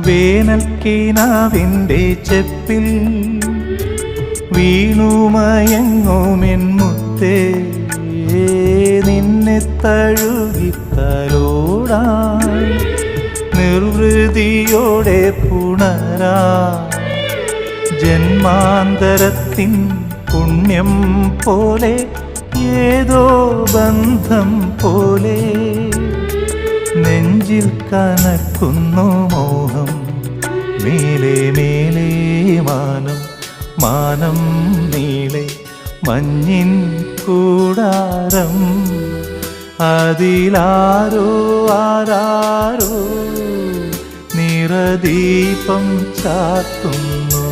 വേനൽക്കിനാവിൻ്റെ ചെപ്പിൽ വീണുമയങ്ങുമെൻ മുത്തേ, നിന്നെ തഴുകിത്തലോടാൻ നിർവൃതിയോടെ പുണരാ ജന്മാന്തരത്തിൻ പുണ്യം പോലെ ഏതോ ബന്ധം പോലെ നെഞ്ചിൽ കനക്കുന്നു മോഹം. മേലെ മേലെ മാനം മാനം നീളെ മഞ്ഞിൻ കൂടാരം, അതിലാരോ ആരാരോ നിറദീപം ചാർത്തുന്നു.